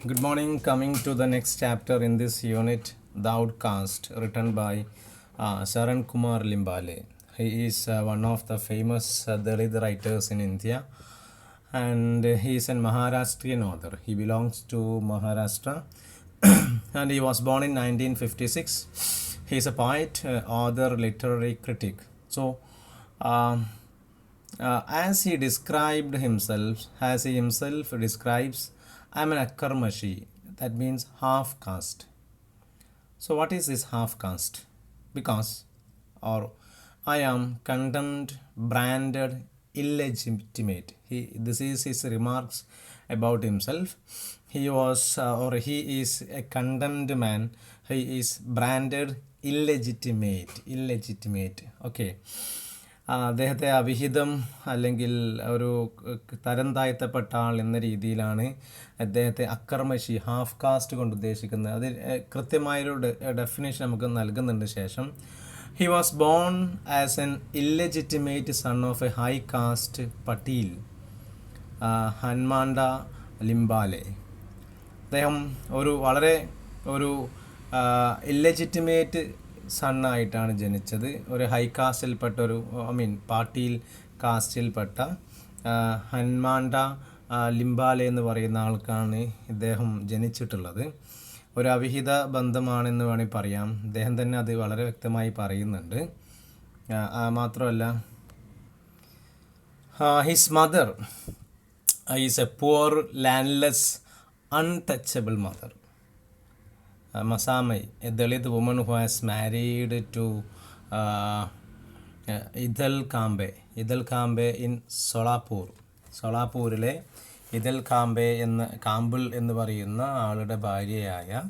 Good morning. Coming to the next chapter in this unit, The Outcast, written by Saran Kumar Limbale. He is one of the famous Dalit writers in India, and he is a Maharashtrian author. He belongs to Maharashtra and he was born in 1956. He is a poet, author, literary critic. So, as he himself describes, I'm an Akarmashi. That means half caste. So, what is this half caste? Because, or I am condemned, branded, illegitimate. This is his remarks about himself. He is a condemned man. He is branded illegitimate. Okay. അദ്ദേഹത്തെ അവിഹിതം അല്ലെങ്കിൽ ഒരു തരം താഴ്ത്തപ്പെട്ട ആൾ എന്ന രീതിയിലാണ് അദ്ദേഹത്തെ അക്കർമശി half cast കൊണ്ട് ഉദ്ദേശിക്കുന്നത്. അതിൽ കൃത്യമായൊരു ഡെഫിനേഷൻ നമുക്ക് നൽകുന്നുണ്ട് ശേഷം. He was born as an illegitimate son of a high caste Patil Hanmanta Limbale. അദ്ദേഹം ഒരു ഇല്ലെജിറ്റിമേറ്റ് സണ്ണായിട്ടാണ് ജനിച്ചത്. ഒരു ഹൈ കാസ്റ്റിൽപ്പെട്ട പാട്ടീൽ കാസ്റ്റിൽപ്പെട്ട ഹൻമാണ്ട ലിംബാലെ എന്ന് പറയുന്ന ആൾക്കാണ് ഇദ്ദേഹം ജനിച്ചിട്ടുള്ളത്. ഒരു അവിഹിത ബന്ധമാണെന്ന് വേണമെങ്കിൽ പറയാം. അദ്ദേഹം തന്നെ അത് വളരെ വ്യക്തമായി പറയുന്നുണ്ട്. മാത്രമല്ല, his mother is A poor landless untouchable mother. Masamai, a Dalit woman who has married to Idal Kambe in സോളാപൂരിലെ ഇദൽ കാംബെ കാമ്പിൾ എന്ന് പറയുന്ന ആളുടെ ഭാര്യയായ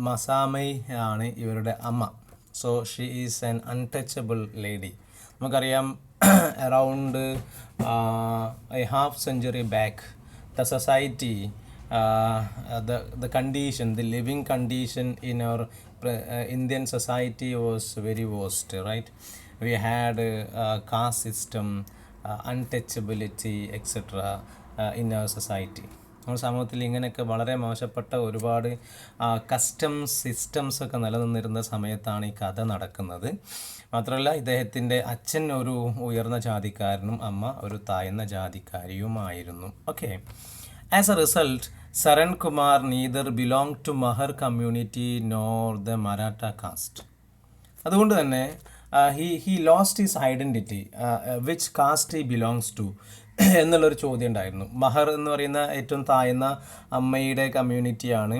മസാമൈ ആണ് ഇവരുടെ അമ്മ. So she is an untouchable lady. നമുക്കറിയാം, around a half century back the society, the condition, the living condition in our Indian society was very worst, right? We had caste system, untouchability, etc. In our society. നമ്മുടെ സമൂഹത്തിൽ ഇങ്ങനെയൊക്കെ വളരെ മോശപ്പെട്ട ഒരുപാട് customs systems ഒക്കെ നിലനിന്നിരുന്ന സമയത്താണ് ഈ കഥ നടക്കുന്നത്. മാത്രമല്ല, ഇദ്ദേഹത്തിൻ്റെ അച്ഛൻ ഒരു ഉയർന്ന ജാതിക്കാരനും അമ്മ ഒരു താഴ്ന്ന ജാതിക്കാരിയുമായിരുന്നു. Okay. As a result, Saran Kumar neither belonged to Mahar community nor the Maratha caste. അതുകൊണ്ട് തന്നെ he lost his identity, which caste he belongs to എന്നുള്ളൊരു ചോദ്യം ഉണ്ടായിരുന്നു. മഹർ എന്ന് പറയുന്ന ഏറ്റവും താഴ്ന്ന അമ്മയുടെ കമ്മ്യൂണിറ്റിയാണ്.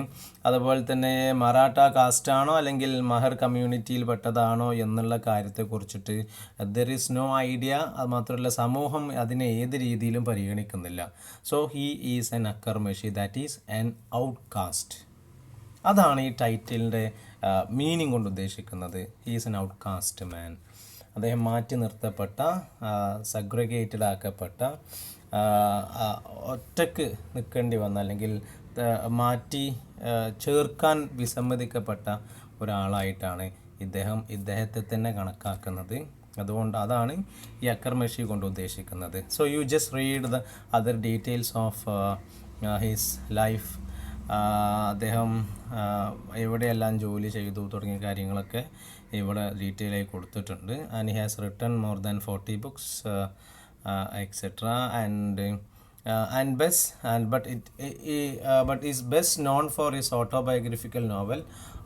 അതുപോലെ തന്നെ മറാഠ കാസ്റ്റാണോ അല്ലെങ്കിൽ മഹർ കമ്മ്യൂണിറ്റിയിൽ പെട്ടതാണോ എന്നുള്ള കാര്യത്തെക്കുറിച്ചിട്ട് ദർ ഈസ് നോ ഐഡിയ. അത് മാത്രമല്ല, സമൂഹം അതിനെ ഏത് രീതിയിലും പരിഗണിക്കുന്നില്ല. So he is an Akkarmashi, that is an out caste. അതാണ് ഈ ടൈറ്റിലിൻ്റെ മീനിങ് കൊണ്ട് ഉദ്ദേശിക്കുന്നത്. He is an out caste man. അദ്ദേഹം മാറ്റി നിർത്തപ്പെട്ട, സഗ്രിഗേറ്റഡ് ആക്കപ്പെട്ട, ഒറ്റക്ക് നിൽക്കേണ്ടി വന്ന അല്ലെങ്കിൽ മാറ്റി ചേർക്കാൻ വിസമ്മതിക്കപ്പെട്ട ഒരാളായിട്ടാണ് ഇദ്ദേഹത്തെ തന്നെ കണക്കാക്കുന്നത്. അതുകൊണ്ട് അതാണ് ഈ അക്കർമഷി കൊണ്ട് ഉദ്ദേശിക്കുന്നത്. So you just read the other details of his life. അദ്ദേഹം എവിടെയെല്ലാം ജോലി ചെയ്തു തുടങ്ങിയ കാര്യങ്ങളൊക്കെ ഇവിടെ ഡീറ്റെയിൽ ആയി കൊടുത്തിട്ടുണ്ട്. And he has written more than 40 books, etc. But is best known for his autobiographical novel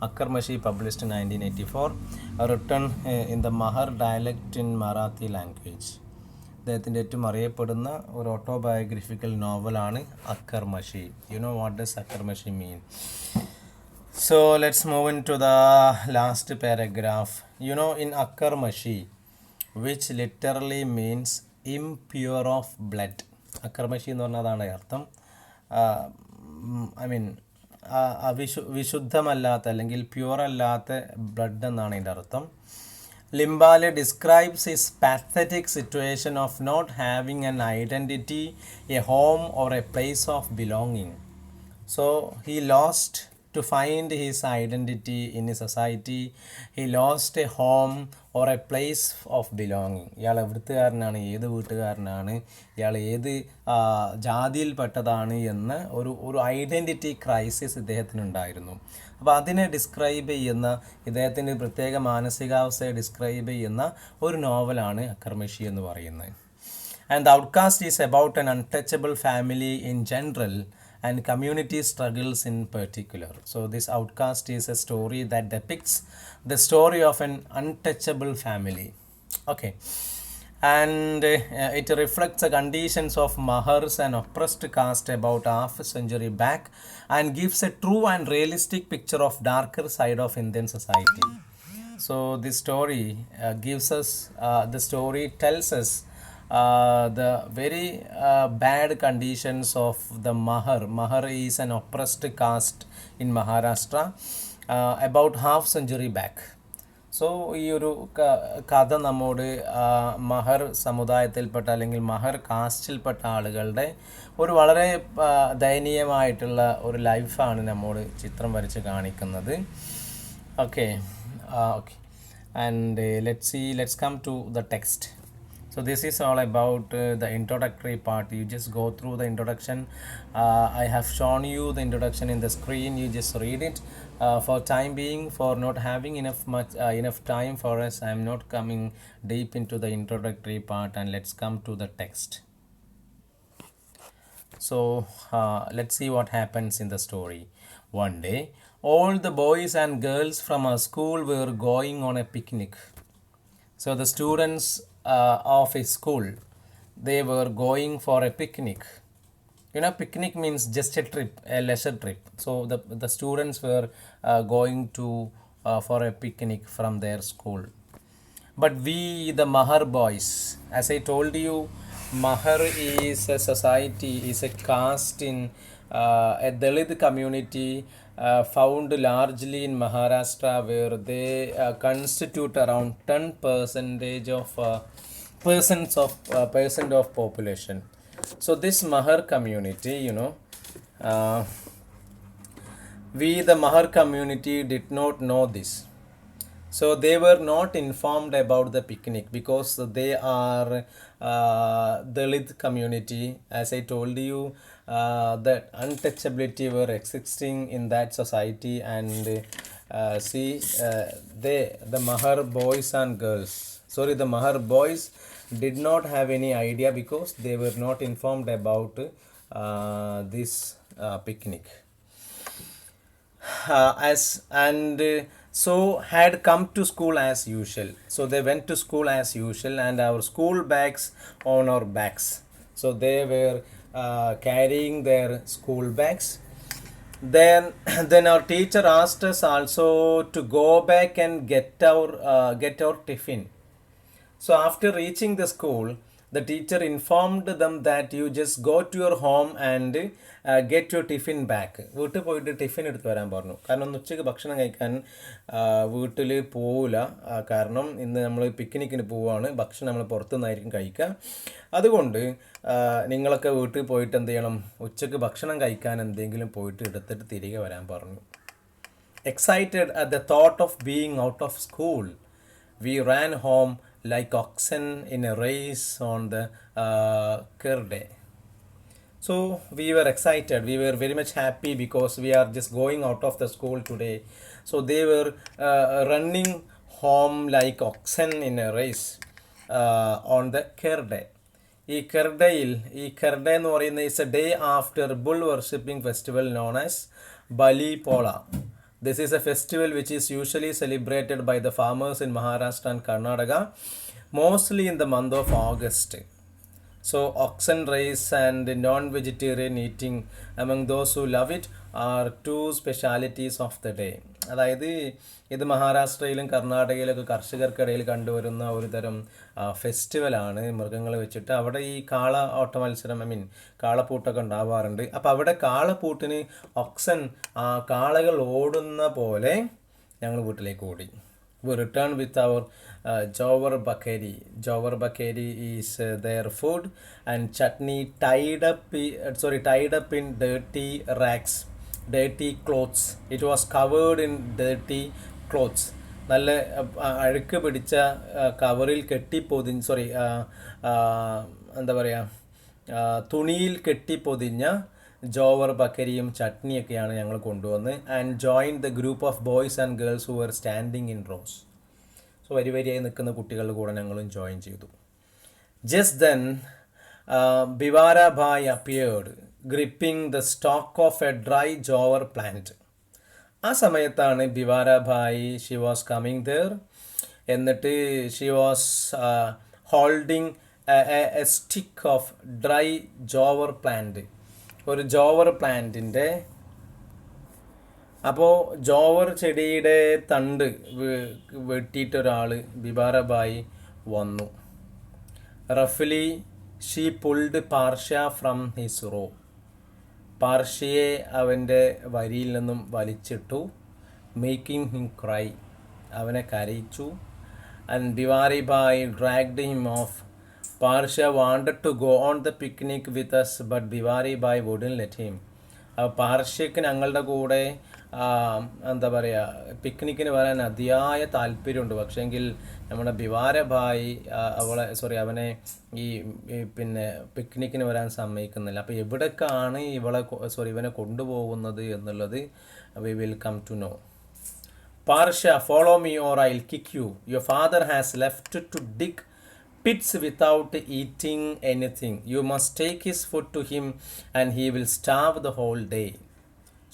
Akarmashi, published in 1984, written in the Mahar dialect in Marathi language. അദ്ദേഹത്തിൻ്റെ ഏറ്റവും അറിയപ്പെടുന്ന ഒരു ഓട്ടോബയോഗ്രഫിക്കൽ നോവലാണ് Akkarmashi. You know what does Akkarmashi mean? So let's move into the last paragraph. You know, in Akarmashi, which literally means impure of blood. Akarmashi എന്ന് പറഞ്ഞതാണ് അർത്ഥം. വിശുദ്ധമല്ലാത്ത അല്ലെങ്കിൽ pure അല്ലാത്ത ബ്ലഡ് എന്നാണ് ഇതിൻ്റെ അർത്ഥം. Limbale describes his pathetic situation of not having an identity, a home or a place of belonging. So he lost to find his identity in a society. He lost a home or a place of belonging. ഇയാൾ എവിടുത്തുകാരനാണ്, ഏത് വീട്ടുകാരനാണ്, ഇയാൾ ഏത് ജാതിയിൽപ്പെട്ടതാണ് എന്ന് ഒരു identity crisis ഇദ്ദേഹത്തിനുണ്ടായിരുന്നു. അപ്പോൾ അതിനെ describe ചെയ്യുന്ന, ഇദ്ദേഹത്തിൻ്റെ പ്രത്യേക മാനസികാവസ്ഥയെ ഡിസ്ക്രൈബ് ചെയ്യുന്ന ഒരു നോവലാണ് അക്കർമഷി എന്ന് പറയുന്നത്. And The Outcast is about an untouchable family in general and community struggles in particular. So this Outcast is a story that depicts the story of an untouchable family. Okay. And it reflects the conditions of Mahars, an oppressed caste about half a century back, and gives a true and realistic picture of darker side of Indian society. So this story the story tells us the very bad conditions of the Mahar. Mahar is an oppressed caste in Maharashtra about half century back. So ഈ ഒരു കഥ നമ്മോട് മഹർ സമുദായത്തിൽപ്പെട്ട അല്ലെങ്കിൽ മഹർ കാസ്റ്റിൽപ്പെട്ട ആളുകളുടെ ഒരു വളരെ ദയനീയമായിട്ടുള്ള ഒരു ലൈഫാണ് നമ്മോട് ചിത്രം വരച്ച് കാണിക്കുന്നത്. Okay okay and let's come to the text. So this is all about the introductory part. You just go through the introduction. I have shown you the introduction in the screen. You just read it. For time being, for not having enough time for us, I am not coming deep into the introductory part, and let's come to the text. So let's see what happens in the story. One day, all the boys and girls from our school were going on a picnic. So the students of a school, they were going for a picnic. You know, picnic means just a trip, a leisure trip. So the students were going to for a picnic from their school. But we, the Mahar boys, as I told you, Mahar is a society, is a caste in a Dalit community found largely in Maharashtra, where they constitute around 10% of percent of population. So this Mahar community, you know, we the Mahar community did not know this. So they were not informed about the picnic because they are Dalit community. As I told you, that untouchability were existing in that society, and the Mahar boys and girls, the Mahar boys did not have any idea because they were not informed about this picnic. So had come to school as usual. So they went to school as usual, and our school bags on our backs. So they were carrying their school bags. Then our teacher asked us also to go back and get our tiffin. So after reaching the school, the teacher informed them that you just go to your home and get your tiffin back. വീട്ടിൽ പോയിട്ട് tiffin എടുത്ത് വരാൻ പറഞ്ഞു. കാരണം ഉച്ചയ്ക്ക് ഭക്ഷണം കഴിക്കാൻ വീട്ടിൽ പോവില്ല. കാരണം ഇന്ന് നമ്മൾ പിക്നിക്കിന് പോവുകയാണ്, ഭക്ഷണം നമ്മൾ പുറത്തുനിന്നായിരിക്കും കഴിക്കുക. അതുകൊണ്ട് നിങ്ങളൊക്കെ വീട്ടിൽ പോയിട്ട് എന്ത് ചെയ്യണം, ഉച്ചയ്ക്ക് ഭക്ഷണം കഴിക്കാൻ എന്തെങ്കിലും പോയിട്ട് എടുത്തിട്ട് തിരികെ വരാൻ പറഞ്ഞു. Excited at the thought of being out of school, we ran home like oxen in a race on the Kirde. So we were excited, we were very much happy because we are just going out of the school today. So they were running home like oxen in a race on the Kirde. ഈ കെർഡ എന്ന് പറയുന്നത് is a day after bull worshipping festival known as Bali Pola. This is a festival which is usually celebrated by the farmers in Maharashtra and Karnataka, mostly in the month of August. So oxen race and non-vegetarian eating among those who love it are two specialities of the day. അതായത് ഇത് മഹാരാഷ്ട്രയിലും കർണാടകയിലൊക്കെ കർഷകർക്കിടയിൽ കണ്ടുവരുന്ന ഒരു തരം ഫെസ്റ്റിവലാണ്, മൃഗങ്ങളെ വെച്ചിട്ട്. അവിടെ ഈ കാള ഓട്ട മത്സരം, കാളപ്പൂട്ടൊക്കെ ഉണ്ടാവാറുണ്ട്. അപ്പോൾ അവിടെ കാളപ്പൂട്ടിന് കാളകൾ ഓടുന്ന പോലെ ഞങ്ങൾ വീട്ടിലേക്ക് ഓടി. We return with our jowar bakeri. Jowar bakeri is their food, and chutney tied up in dirty rags dirty clothes. It was covered in dirty clothes. നല്ല അഴുക്ക് പിടിച്ച കവറിൽ എന്താ പറയുക, തുണിയിൽ കെട്ടിപ്പൊതിഞ്ഞ ജോവർ ബക്കരിയും ചട്നിയൊക്കെയാണ് ഞങ്ങൾ കൊണ്ടുവന്ന്. And join the group of boys and girls who were standing in rows. So വരിയായി നിൽക്കുന്ന കുട്ടികളുടെ കൂടെ ഞങ്ങളും ജോയിൻ ചെയ്തു. Just then Biwara Bhai appeared gripping the stalk of a dry jowar plant. ആ സമയത്താണ് Biwara Bhai, she was coming there. എന്നിട്ട് she was holding a stick of dry jowar plant. ഒരു ജോവർ പ്ലാന്റിൻ്റെ, അപ്പോൾ ജോവർ ചെടിയുടെ തണ്ട് വെട്ടിയിട്ടൊരാൾ ബിവാര ഭായ് വന്നു. റഫ്ലി she pulled Parshya from his row. പാർഷ്യയെ അവൻ്റെ വരിയിൽ നിന്നും വലിച്ചിട്ടു. മേക്കിംഗ് ഹിം ക്രൈ, അവനെ കരയിച്ചു. And Biwari Bhai dragged him off. Parshya wanted to go on the picnic with us but Biwari Bhai wouldn't let him. പാർഷ്യക്ക് ഞങ്ങളുടെ കൂടെ എന്താ പറയുക, പിക്നിക്കിന് വരാൻ അതിയായ താല്പര്യമുണ്ട്. പക്ഷേങ്കിൽ നമ്മുടെ ബിവാര ഭായ് അവനെ ഈ പിന്നെ പിക്നിക്കിന് വരാൻ സമ്മതിക്കുന്നില്ല. അപ്പോൾ എവിടേക്കാണ് ഇവനെ കൊണ്ടുപോകുന്നത് എന്നുള്ളത് we will come to know. Parshya, follow me or I will kick you. Your father has left to dig pits without eating anything. You must take his food to him and he will starve the whole day.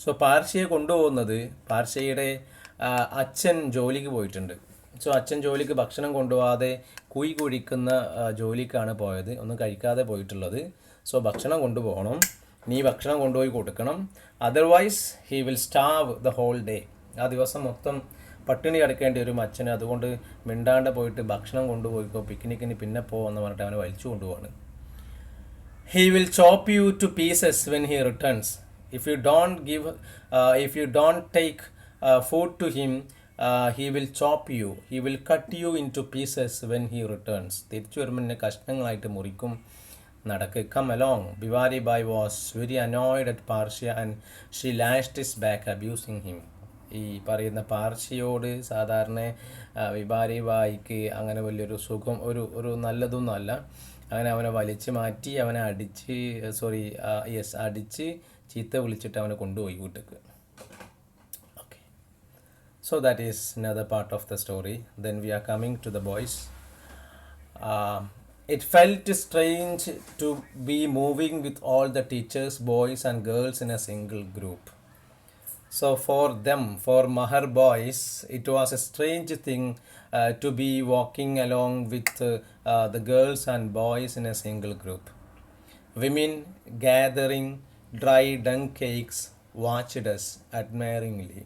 So പാർഷ്യയെ കൊണ്ടുപോകുന്നത്, പാർഷ്യയുടെ അച്ഛൻ ജോലിക്ക് പോയിട്ടുണ്ട്. So അച്ഛൻ ജോലിക്ക് ഭക്ഷണം കൊണ്ടുപോകാതെ കുഴി കുഴിക്കുന്ന ജോലിക്കാണ് പോയത്, ഒന്നും കഴിക്കാതെ പോയിട്ടുള്ളത്. സോ ഭക്ഷണം കൊണ്ടുപോകണം, നീ ഭക്ഷണം കൊണ്ടുപോയി കൊടുക്കണം. Otherwise he will starve the whole day. ആ ദിവസം മൊത്തം പട്ടിണി കിടക്കേണ്ടി വരും അച്ഛന്. അതുകൊണ്ട് മിണ്ടാണ്ട് പോയിട്ട് ഭക്ഷണം കൊണ്ടുപോയിക്കോ, പിക്നിക്കിന് പിന്നെ പോവെന്ന് പറഞ്ഞിട്ട് അവനെ വലിച്ചു കൊണ്ടുപോവാണ്. He will chop you to pieces when he returns. If you don't take food to him he will chop you. He will cut you into pieces when he returns. തിരിച്ചു വരുമ്പോൾ എന്നെ കഷ്ണങ്ങളായിട്ട് മുറിക്കും. നടക്ക്, come along. Biwari Bhai was very annoyed at Parshya and she lashed his back abusing him. ഈ പറയുന്ന പാർഷ്യയോട് സാധാരണ ബിവാരി ഭായിക്ക് അങ്ങനെ വലിയൊരു സുഖം, ഒരു നല്ലതൊന്നും അല്ല. അങ്ങനെ അവനെ വലിച്ചു മാറ്റി, അവനെ അടിച്ച് ചീത്ത വിളിച്ചിട്ട് അവനെ കൊണ്ടുപോയി വീട്ടിലേക്ക്. Okay, so that is another part of the story. Then we are coming to the boys. It felt strange to be moving with all the teachers, boys and girls in a single group. So for Mahar boys, it was a strange thing to be walking along with the girls and boys in a single group. Women gathering dry dung cakes watched us admiringly.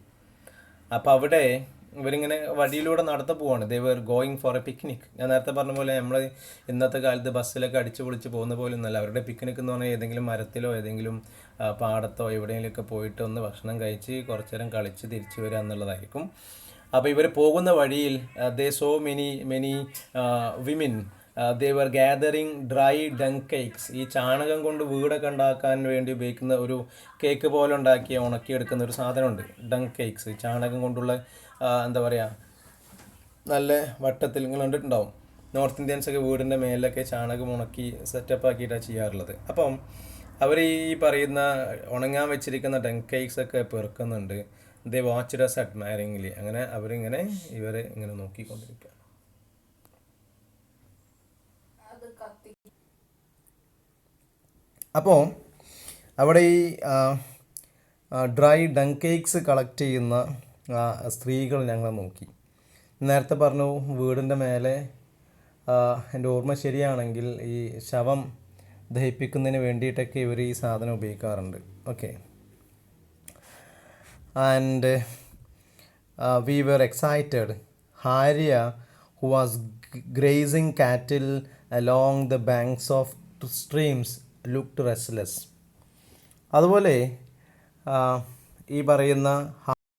അപ്പോൾ അവിടെ ഇവരിങ്ങനെ വഴിയിലൂടെ നടന്നു പോവാണ്. They were going for a picnic. ഞാൻ നേരത്തെ പറഞ്ഞ പോലെ നമ്മൾ ഇന്നത്തെ കാലത്ത് ബസ്സിലൊക്കെ അടിച്ചു പൊളിച്ച് പോകുന്ന പോലെ ഒന്നുമല്ല. അവരുടെ പിക്നിക് എന്ന് പറഞ്ഞാൽ ഏതെങ്കിലും മരത്തിലോ ഏതെങ്കിലും പാടത്തോ എവിടെയെങ്കിലുമൊക്കെ പോയിട്ട് ഒന്ന് ഭക്ഷണം കഴിച്ച് കുറച്ചു നേരം കളിച്ച് തിരിച്ചു വരിക എന്നുള്ളതായിരിക്കും. അപ്പോൾ ഇവർ പോകുന്ന വഴിയിൽ ദേ സോ മെനി വിമിൻ. ദേ വർ ഗാദറിങ് ഡ്രൈ ഡങ് കേക്ക്സ്. ഈ ചാണകം കൊണ്ട് വീടൊക്കെ ഉണ്ടാക്കാൻ വേണ്ടി ഉപയോഗിക്കുന്ന ഒരു കേക്ക് പോലെ ഉണ്ടാക്കി ഉണക്കിയെടുക്കുന്ന ഒരു സാധനമുണ്ട്, ഡങ് കേക്ക്സ്. ചാണകം കൊണ്ടുള്ള എന്താ പറയുക, നല്ല വട്ടത്തിൽ നിങ്ങൾ കണ്ടിട്ടുണ്ടാവും. നോർത്ത് ഇന്ത്യൻസൊക്കെ വീടിൻ്റെ മേലൊക്കെ ചാണകം ഉണക്കി സെറ്റപ്പ് ആക്കിയിട്ടാണ് ചെയ്യാറുള്ളത്. അപ്പം അവർ ഈ പറയുന്ന ഉണങ്ങാൻ വെച്ചിരിക്കുന്ന ഡങ് കേക്ക്സ് ഒക്കെ പെറുക്കുന്നുണ്ട്. They watched us admiringly. അങ്ങനെ അവരിങ്ങനെ ഇവരെ ഇങ്ങനെ നോക്കിക്കൊണ്ടിരിക്കുക. അപ്പോൾ അവിടെ ഈ ഡ്രൈ ഡങ് കേക്ക്സ് കളക്ട് ചെയ്യുന്ന സ്ത്രീകൾ ഞങ്ങളെ നോക്കി. നേരത്തെ പറഞ്ഞു വീടിൻ്റെ മേലെ, എൻ്റെ ഓർമ്മ ശരിയാണെങ്കിൽ ഈ ശവം ദഹിപ്പിക്കുന്നതിന് വേണ്ടിയിട്ടൊക്കെ ഇവർ ഈ സാധനം ഉപയോഗിക്കാറുണ്ട്. Okay, and we were excited. Harya, who was grazing cattle along the banks of streams, looked restless. അതുപോലെ ഈ പറയുന്ന